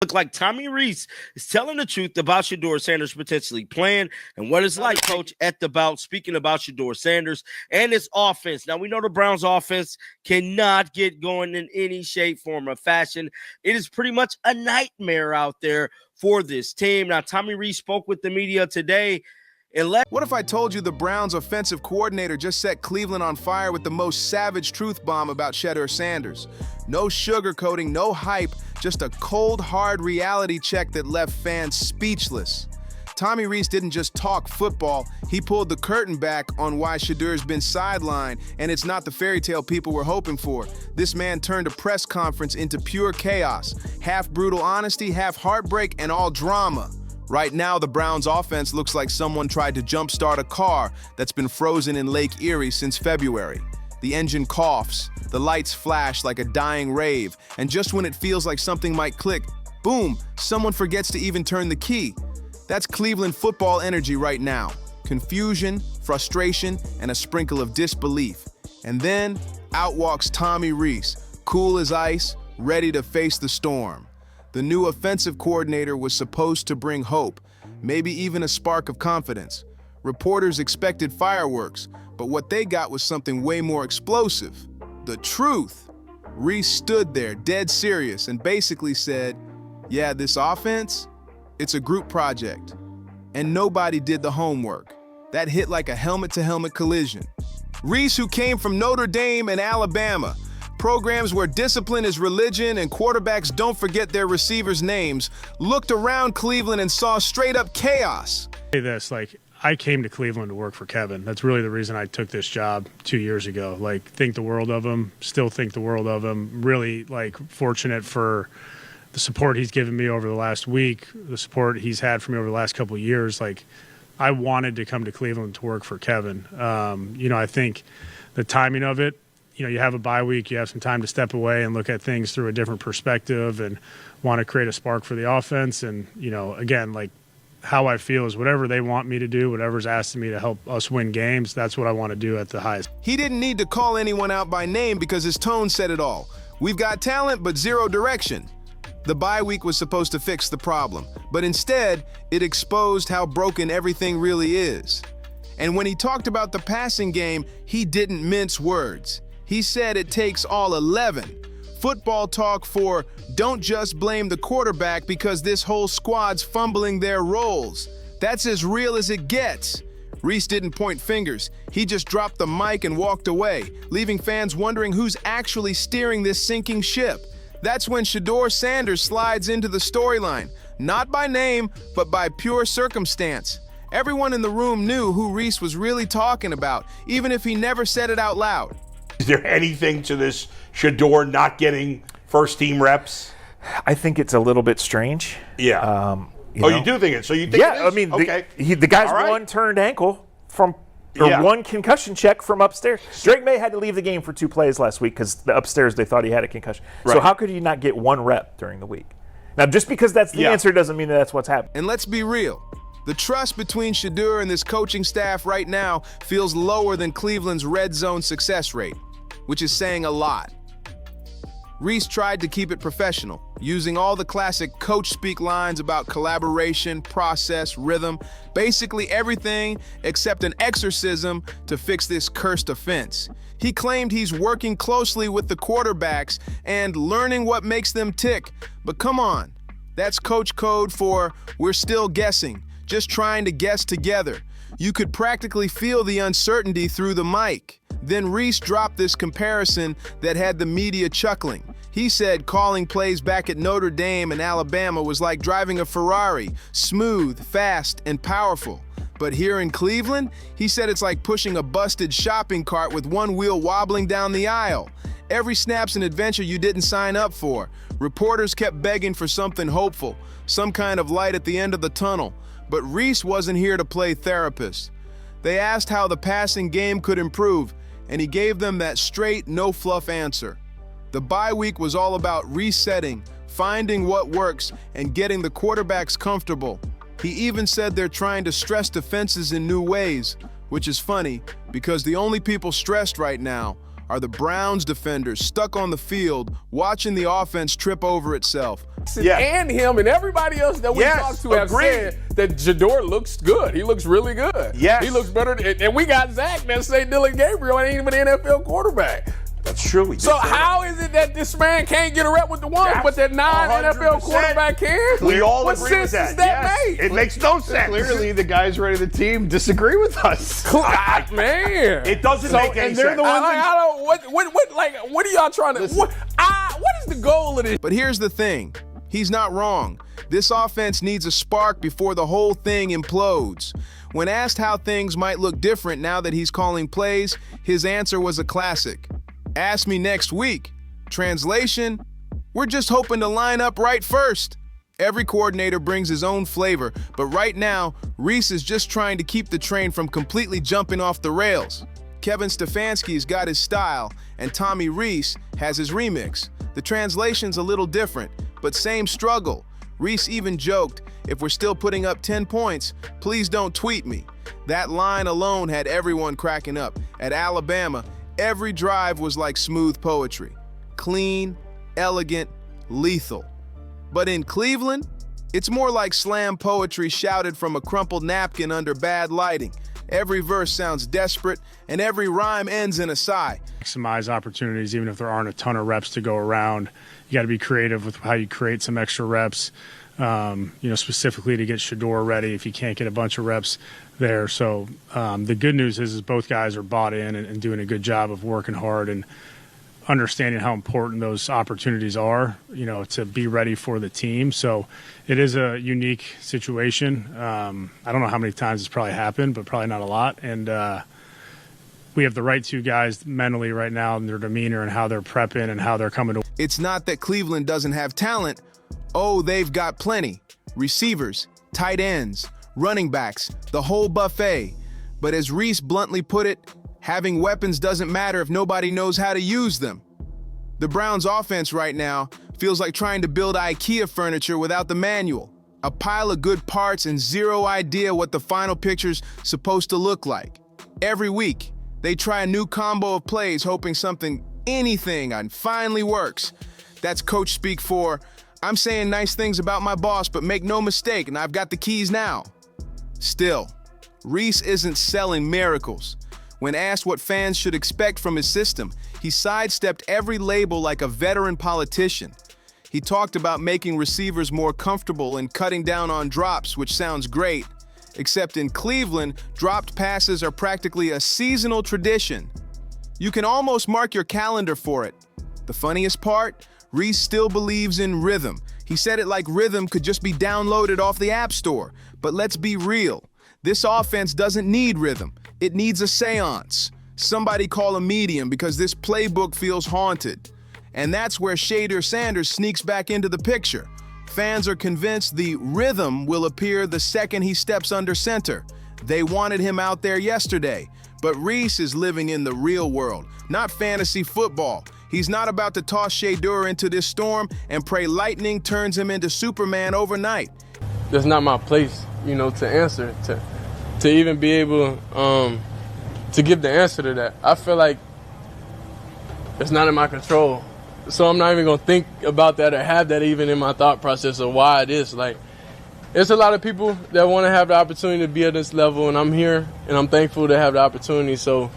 look like Tommy Rees is telling the truth about Shedeur Sanders potentially playing and what it's like, Coach, at the bout, speaking about Shedeur Sanders and his offense. Now, we know the Browns' offense cannot get going in any shape, form, or fashion. It is pretty much a nightmare out there for this team. Now, Tommy Rees spoke with the media today. What if I told you the Browns' offensive coordinator just set Cleveland on fire with the most savage truth bomb about Shedeur Sanders? No sugarcoating, no hype, just a cold, hard reality check that left fans speechless. Tommy Rees didn't just talk football, he pulled the curtain back on why Shedeur's been sidelined, and it's not the fairy tale people were hoping for. This man turned a press conference into pure chaos, half brutal honesty, half heartbreak, and all drama. Right now, the Browns' offense looks like someone tried to jumpstart a car that's been frozen in Lake Erie since February. The engine coughs, the lights flash like a dying rave, and just when it feels like something might click, boom, someone forgets to even turn the key. That's Cleveland football energy right now. Confusion, frustration, and a sprinkle of disbelief. And then, out walks Tommy Rees, cool as ice, ready to face the storm. The new offensive coordinator was supposed to bring hope, maybe even a spark of confidence. Reporters expected fireworks, but what they got was something way more explosive. The truth. Reese stood there, dead serious, and basically said, yeah, this offense, it's a group project. And nobody did the homework. That hit like a helmet-to-helmet collision. Reese, who came from Notre Dame and Alabama, programs where discipline is religion and quarterbacks don't forget their receivers' names, looked around Cleveland and saw straight-up chaos. I came to Cleveland to work for Kevin. That's really the reason I took this job 2 years ago. Think the world of him, still think the world of him. Really, fortunate for the support he's given me over the last week, the support he's had for me over the last couple of years. I wanted to come to Cleveland to work for Kevin. I think the timing of it, you have a bye week, you have some time to step away and look at things through a different perspective and want to create a spark for the offense. And, again, how I feel is whatever they want me to do, whatever's asking me to help us win games, that's what I want to do at the highest. He didn't need to call anyone out by name because his tone said it all. We've got talent, but zero direction. The bye week was supposed to fix the problem, but instead, it exposed how broken everything really is. And when he talked about the passing game, he didn't mince words. He said it takes all 11. Football talk for don't just blame the quarterback because this whole squad's fumbling their roles. That's as real as it gets. Reese didn't point fingers. He just dropped the mic and walked away, leaving fans wondering who's actually steering this sinking ship. That's when Shedeur Sanders slides into the storyline, not by name, but by pure circumstance. Everyone in the room knew who Reese was really talking about, even if he never said it out loud. Is there anything to this Shedeur not getting first-team reps? I think it's a little bit strange. Yeah. You do think it? So you think it is? I mean, okay. The guy's right. one turned ankle one concussion check from upstairs. Drake May had to leave the game for 2 plays last week because upstairs they thought he had a concussion. Right. So how could he not get 1 rep during the week? Now, just because that's the answer doesn't mean that's what's happening. And let's be real. The trust between Shedeur and this coaching staff right now feels lower than Cleveland's red zone success rate, which is saying a lot. Reese tried to keep it professional, using all the classic coach speak lines about collaboration, process, rhythm, basically everything except an exorcism to fix this cursed offense. He claimed he's working closely with the quarterbacks and learning what makes them tick. But come on, that's coach code for we're still guessing, just trying to guess together. You could practically feel the uncertainty through the mic. Then Reese dropped this comparison that had the media chuckling. He said calling plays back at Notre Dame and Alabama was like driving a Ferrari, smooth, fast, and powerful. But here in Cleveland, he said it's like pushing a busted shopping cart with one wheel wobbling down the aisle. Every snap's an adventure you didn't sign up for. Reporters kept begging for something hopeful, some kind of light at the end of the tunnel. But Reese wasn't here to play therapist. They asked how the passing game could improve, and he gave them that straight, no-fluff answer. The bye week was all about resetting, finding what works, and getting the quarterbacks comfortable. He even said they're trying to stress defenses in new ways, which is funny because the only people stressed right now are the Browns defenders stuck on the field watching the offense trip over itself. Yeah. And him and everybody else that we talked to have said that Shedeur looks good. He looks really good. Yes. He looks better. And we got Zach that say Dylan Gabriel ain't even an NFL quarterback. That's true. So how is it that this man can't get a rep with the ones, but that non-NFL quarterback can? We all what agree sense with that. does that make? It makes no sense. Clearly, the guys running the team disagree with us. Man, It doesn't make any and they're sense. the ones what are y'all trying to? What is the goal of this? But here's the thing. He's not wrong. This offense needs a spark before the whole thing implodes. When asked how things might look different now that he's calling plays, his answer was a classic. Ask me next week. Translation, we're just hoping to line up right first. Every coordinator brings his own flavor, but right now, Reese is just trying to keep the train from completely jumping off the rails. Kevin Stefanski's got his style, and Tommy Rees has his remix. The translation's a little different, but same struggle. Reese even joked, if we're still putting up 10 points, please don't tweet me. That line alone had everyone cracking up. At Alabama, every drive was like smooth poetry. Clean, elegant, lethal. But in Cleveland, it's more like slam poetry shouted from a crumpled napkin under bad lighting. Every verse sounds desperate, and every rhyme ends in a sigh. Maximize opportunities, even if there aren't a ton of reps to go around. You got to be creative with how you create some extra reps, specifically to get Shedeur ready if you can't get a bunch of reps there. So the good news is both guys are bought in and doing a good job of working hard and understanding how important those opportunities are, to be ready for the team. So it is a unique situation. I don't know how many times it's probably happened, but probably not a lot. And we have the right two guys mentally right now in their demeanor and how they're prepping and how they're coming to. It's not that Cleveland doesn't have talent. Oh, they've got plenty. Receivers, tight ends, running backs, the whole buffet. But as Reese bluntly put it, having weapons doesn't matter if nobody knows how to use them. The Browns' offense right now feels like trying to build IKEA furniture without the manual. A pile of good parts and zero idea what the final picture's supposed to look like. Every week, they try a new combo of plays hoping anything finally works. That's coach speak for, I'm saying nice things about my boss, but make no mistake, and I've got the keys now. Still, Reese isn't selling miracles. When asked what fans should expect from his system, he sidestepped every label like a veteran politician. He talked about making receivers more comfortable and cutting down on drops, which sounds great. Except in Cleveland, dropped passes are practically a seasonal tradition. You can almost mark your calendar for it. The funniest part? Reese still believes in rhythm. He said it like rhythm could just be downloaded off the App Store. But let's be real. This offense doesn't need rhythm. It needs a seance. Somebody call a medium because this playbook feels haunted. And that's where Shedeur Sanders sneaks back into the picture. Fans are convinced the rhythm will appear the second he steps under center. They wanted him out there yesterday. But Reese is living in the real world, not fantasy football. He's not about to toss Shedeur into this storm and pray lightning turns him into Superman overnight. That's not my place, to answer, to even be able to give the answer to that. I feel like it's not in my control. So I'm not even going to think about that or have that even in my thought process of why it is. Like, there's a lot of people that want to have the opportunity to be at this level, and I'm here, and I'm thankful to have the opportunity. So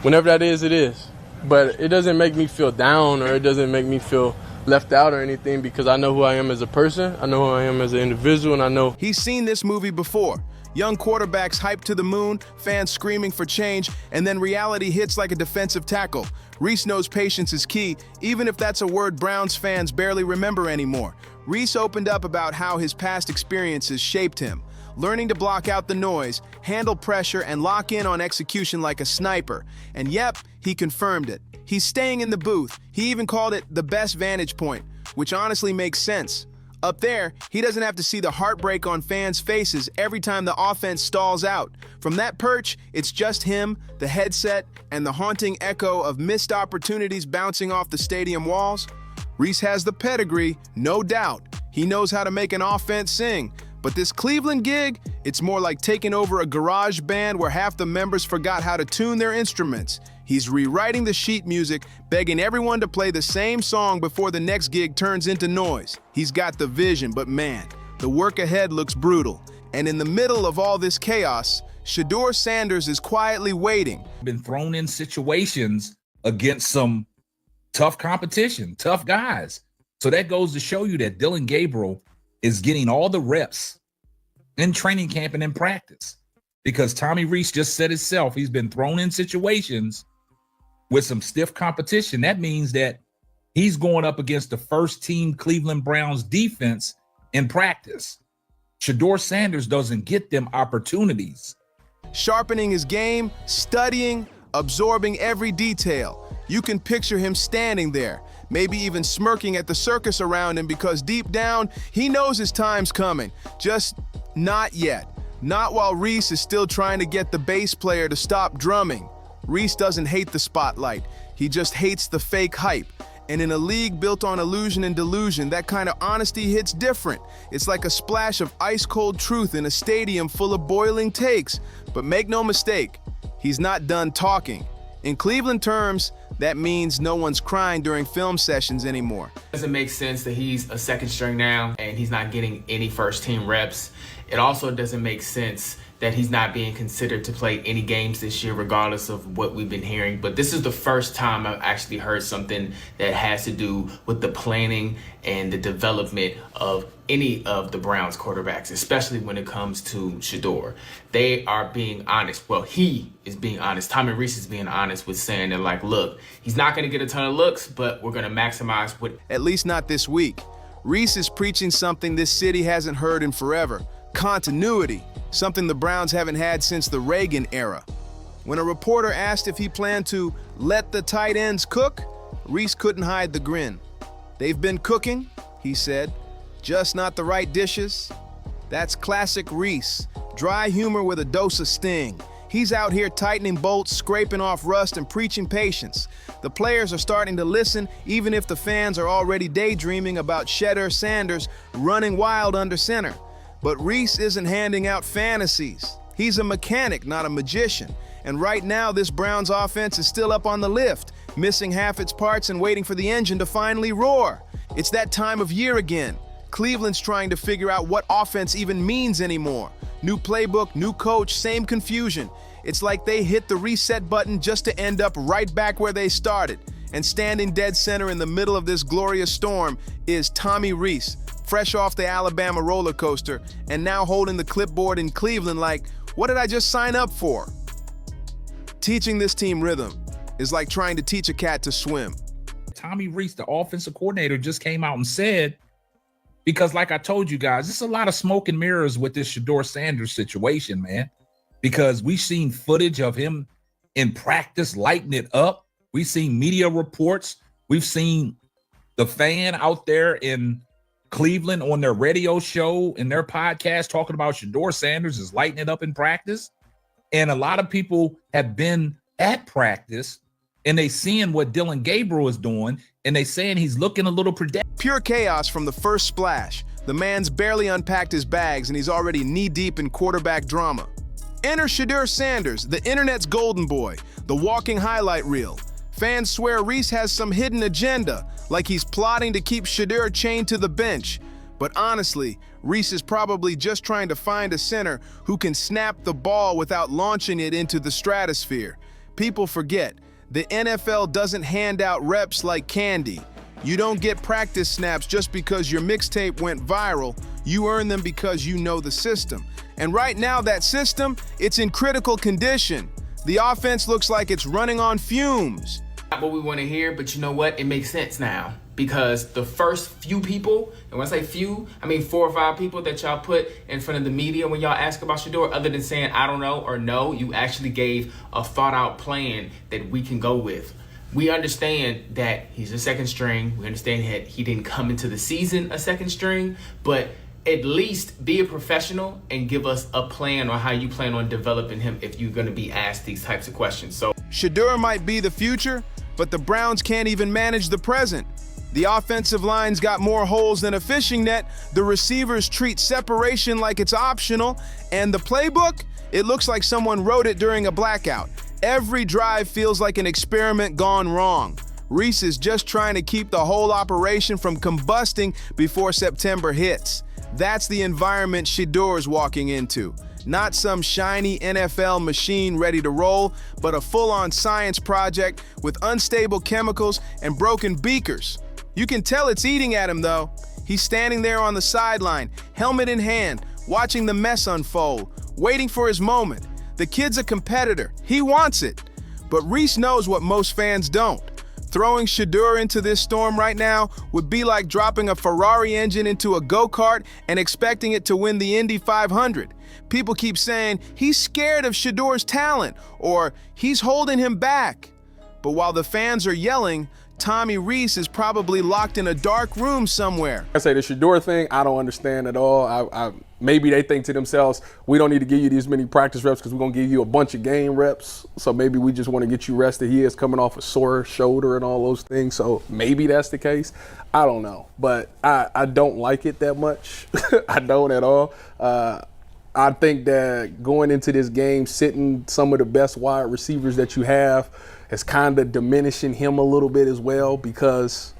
whenever that is, it is. But it doesn't make me feel down or it doesn't make me feel left out or anything because I know who I am as a person, I know who I am as an individual, and I know. He's seen this movie before. Young quarterbacks hyped to the moon, fans screaming for change, and then reality hits like a defensive tackle. Reese knows patience is key, even if that's a word Browns fans barely remember anymore. Reese opened up about how his past experiences shaped him, learning to block out the noise, handle pressure, and lock in on execution like a sniper. And yep, he confirmed it. He's staying in the booth. He even called it the best vantage point, which honestly makes sense. Up there, he doesn't have to see the heartbreak on fans' faces every time the offense stalls out. From that perch, it's just him, the headset, and the haunting echo of missed opportunities bouncing off the stadium walls. Reese has the pedigree, no doubt. He knows how to make an offense sing, But this Cleveland gig, it's more like taking over a garage band where half the members forgot how to tune their instruments. He's rewriting the sheet music, begging everyone to play the same song before the next gig turns into noise. He's got the vision, but man, the work ahead looks brutal. And in the middle of all this chaos, Shedeur Sanders is quietly waiting. Been thrown in situations against some tough competition, tough guys. So that goes to show you that Dillon Gabriel is getting all the reps in training camp and in practice, because Tommy Rees just said himself, he's been thrown in situations with some stiff competition. That means that he's going up against the first team Cleveland Browns defense in practice. Shedeur Sanders doesn't get them opportunities. Sharpening his game, studying, absorbing every detail. You can picture him standing there, maybe even smirking at the circus around him, because deep down, he knows his time's coming. Just not yet. Not while Reese is still trying to get the bass player to stop drumming. Reese doesn't hate the spotlight. He just hates the fake hype. And in a league built on illusion and delusion, that kind of honesty hits different. It's like a splash of ice-cold truth in a stadium full of boiling takes. But make no mistake, he's not done talking. In Cleveland terms, that means no one's crying during film sessions anymore. It doesn't make sense that he's a second string now and he's not getting any first team reps. It also doesn't make sense that he's not being considered to play any games this year, regardless of what we've been hearing. But this is the first time I've actually heard something that has to do with the planning and the development of any of the Browns quarterbacks, especially when it comes to Shedeur. They are being honest. Well, he is being honest. Tommy Rees is being honest with saying that, like, look, he's not going to get a ton of looks, but we're going to maximize what... At least not this week. Reese is preaching something this city hasn't heard in forever. Continuity. Something the Browns haven't had since the Reagan era. When a reporter asked if he planned to let the tight ends cook, Reese couldn't hide the grin. They've been cooking, he said, just not the right dishes. That's classic Reese. Dry humor with a dose of sting. He's out here tightening bolts, scraping off rust, and preaching patience. The players are starting to listen, even if the fans are already daydreaming about Shedeur Sanders running wild under center. But Reese isn't handing out fantasies. He's a mechanic, not a magician. And right now, this Browns offense is still up on the lift, missing half its parts and waiting for the engine to finally roar. It's that time of year again. Cleveland's trying to figure out what offense even means anymore. New playbook, new coach, same confusion. It's like they hit the reset button just to end up right back where they started. And standing dead center in the middle of this glorious storm is Tommy Rees, fresh off the Alabama roller coaster, and now holding the clipboard in Cleveland like, what did I just sign up for? Teaching this team rhythm is like trying to teach a cat to swim. Tommy Rees, the offensive coordinator, just came out and said, because like I told you guys, it's a lot of smoke and mirrors with this Shedeur Sanders situation, man, because we've seen footage of him in practice lighting it up. We've seen media reports. We've seen the fan out there in Cleveland on their radio show and their podcast talking about Shedeur Sanders is lighting it up in practice. And a lot of people have been at practice and they seeing what Dillon Gabriel is doing and they saying he's looking a little predictable. Pure chaos from the first splash. The man's barely unpacked his bags and he's already knee-deep in quarterback drama. Enter Shedeur Sanders, the internet's golden boy, the walking highlight reel. Fans swear Reese has some hidden agenda, like he's plotting to keep Shedeur chained to the bench. But honestly, Reese is probably just trying to find a center who can snap the ball without launching it into the stratosphere. People forget, the NFL doesn't hand out reps like candy. You don't get practice snaps just because your mixtape went viral. You earn them because you know the system. And right now, that system, it's in critical condition. The offense looks like it's running on fumes. Not what we want to hear, but you know what? It makes sense now. Because the first few people, and when I say few, I mean 4 or 5 people that y'all put in front of the media when y'all ask about Shedeur, other than saying, I don't know or no, you actually gave a thought out plan that we can go with. We understand that he's a second string. We understand that he didn't come into the season a second string, but at least be a professional and give us a plan on how you plan on developing him if you're going to be asked these types of questions. So Shedeur might be the future, but the Browns can't even manage the present. The offensive line's got more holes than a fishing net, the receivers treat separation like it's optional, and the playbook, it looks like someone wrote it during a blackout. Every drive feels like an experiment gone wrong. Reese is just trying to keep the whole operation from combusting before September hits. That's the environment Shedeur's walking into. Not some shiny NFL machine ready to roll, but a full-on science project with unstable chemicals and broken beakers. You can tell it's eating at him, though. He's standing there on the sideline, helmet in hand, watching the mess unfold, waiting for his moment. The kid's a competitor. He wants it. But Reese knows what most fans don't. Throwing Shedeur into this storm right now would be like dropping a Ferrari engine into a go-kart and expecting it to win the Indy 500. People keep saying he's scared of Shedeur's talent or he's holding him back. But while the fans are yelling, Tommy Rees is probably locked in a dark room somewhere. I say the Shedeur thing, I don't understand at all. Maybe they think to themselves, we don't need to give you these many practice reps because we're going to give you a bunch of game reps. So maybe we just want to get you rested. He is coming off a sore shoulder and all those things. So maybe that's the case. I don't know. But I don't like it that much. I don't at all. I think that going into this game, sitting some of the best wide receivers that you have is kind of diminishing him a little bit as well, because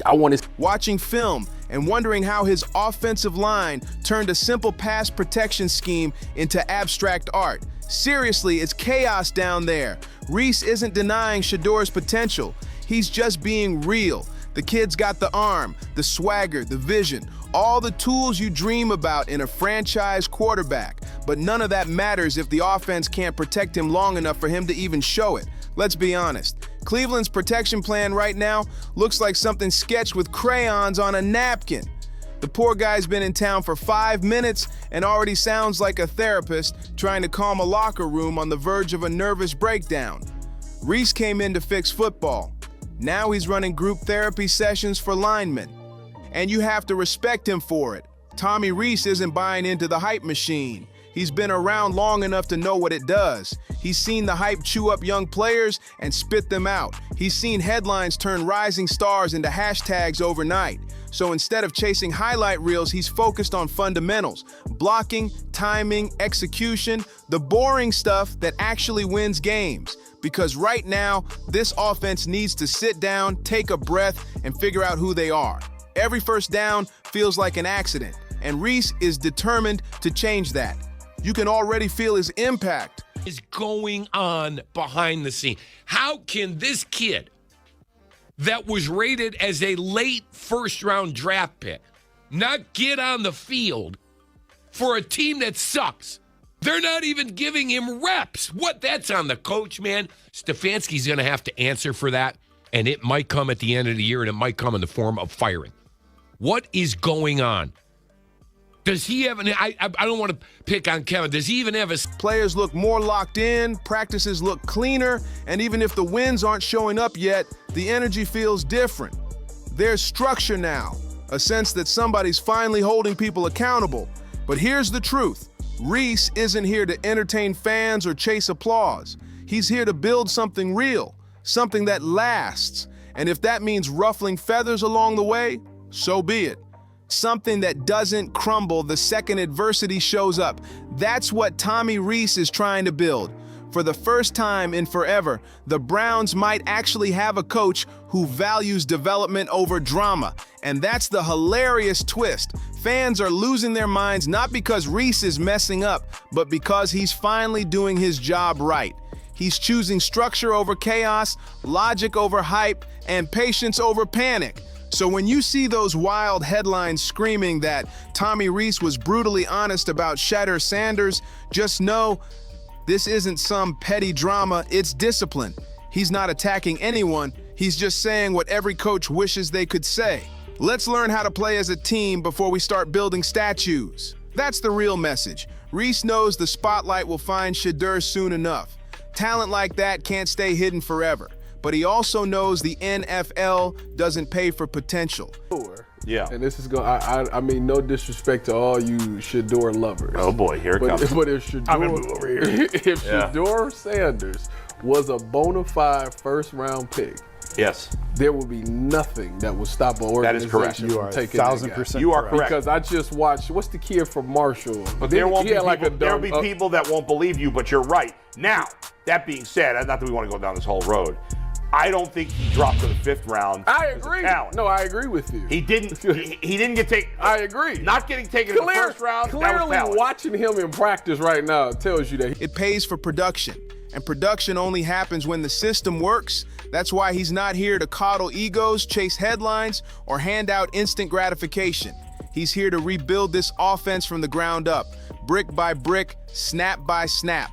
I want to. Watching film and wondering how his offensive line turned a simple pass protection scheme into abstract art. Seriously, it's chaos down there. Reese isn't denying Shedeur's potential. He's just being real. The kid's got the arm, the swagger, the vision, all the tools you dream about in a franchise quarterback. But none of that matters if the offense can't protect him long enough for him to even show it. Let's be honest. Cleveland's protection plan right now looks like something sketched with crayons on a napkin. The poor guy's been in town for 5 minutes and already sounds like a therapist trying to calm a locker room on the verge of a nervous breakdown. Reese came in to fix football. Now he's running group therapy sessions for linemen. And you have to respect him for it. Tommy Rees isn't buying into the hype machine. He's been around long enough to know what it does. He's seen the hype chew up young players and spit them out. He's seen headlines turn rising stars into hashtags overnight. So instead of chasing highlight reels, he's focused on fundamentals: blocking, timing, execution, the boring stuff that actually wins games. Because right now, this offense needs to sit down, take a breath, and figure out who they are. Every first down feels like an accident, and Reese is determined to change that. You can already feel his impact. Is going on behind the scene? How can this kid that was rated as a late first-round draft pick not get on the field for a team that sucks? They're not even giving him reps. What? That's on the coach, man. Stefanski's going to have to answer for that, and it might come at the end of the year, and it might come in the form of firing. What is going on? Does he have an... I don't want to pick on Kevin. Does he even have a... Players look more locked in, practices look cleaner, and even if the wins aren't showing up yet, the energy feels different. There's structure now, a sense that somebody's finally holding people accountable. But here's the truth. Reese isn't here to entertain fans or chase applause. He's here to build something real, something that lasts. And if that means ruffling feathers along the way, so be it. Something that doesn't crumble the second adversity shows up. That's what Tommy Rees is trying to build. For the first time in forever, the Browns might actually have a coach who values development over drama. And that's the hilarious twist. Fans are losing their minds not because Reese is messing up, but because he's finally doing his job right. He's choosing structure over chaos, logic over hype, and patience over panic. So when you see those wild headlines screaming that Tommy Rees was brutally honest about Shedeur Sanders, just know this isn't some petty drama, it's discipline. He's not attacking anyone, he's just saying what every coach wishes they could say. Let's learn how to play as a team before we start building statues. That's the real message. Reese knows the spotlight will find Shedeur soon enough. Talent like that can't stay hidden forever. But he also knows the NFL doesn't pay for potential. Yeah. And this is going, I mean, no disrespect to all you Shedeur lovers. Oh boy, here it comes. But if Shedeur Sanders was a bona fide first round pick, Yes. there will be nothing that will stop an That is correct. organization You from are taking that guy. 1,000% You are correct. Because I just watched, what's the kid from Marshall? But there won't He be had people, like a there'll be dumb- people that won't believe you, but you're right. Now, that being said, not that we want to go down this whole road, I don't think he dropped to the 5th round. I as a agree. talent. No, I agree with you. He didn't. He didn't get taken. I agree. Not getting taken in the first round. That was Clearly, talent. watching him in practice right now tells you that It pays for production, and production only happens when the system works. That's why he's not here to coddle egos, chase headlines, or hand out instant gratification. He's here to rebuild this offense from the ground up, brick by brick, snap by snap.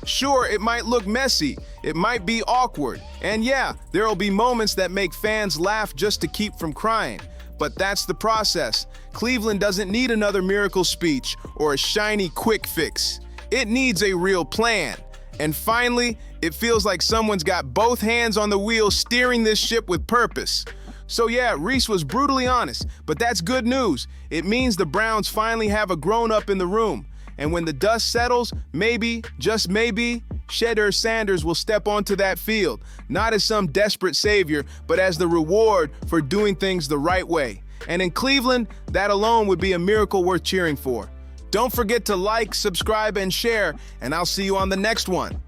Sure, it might look messy, it might be awkward, and yeah, there'll be moments that make fans laugh just to keep from crying. But that's the process. Cleveland doesn't need another miracle speech or a shiny quick fix. It needs a real plan. And finally, it feels like someone's got both hands on the wheel steering this ship with purpose. So yeah, Reese was brutally honest, but that's good news. It means the Browns finally have a grown-up in the room. And when the dust settles, maybe, just maybe, Shedeur Sanders will step onto that field, not as some desperate savior, but as the reward for doing things the right way. And in Cleveland, that alone would be a miracle worth cheering for. Don't forget to like, subscribe, and share, and I'll see you on the next one.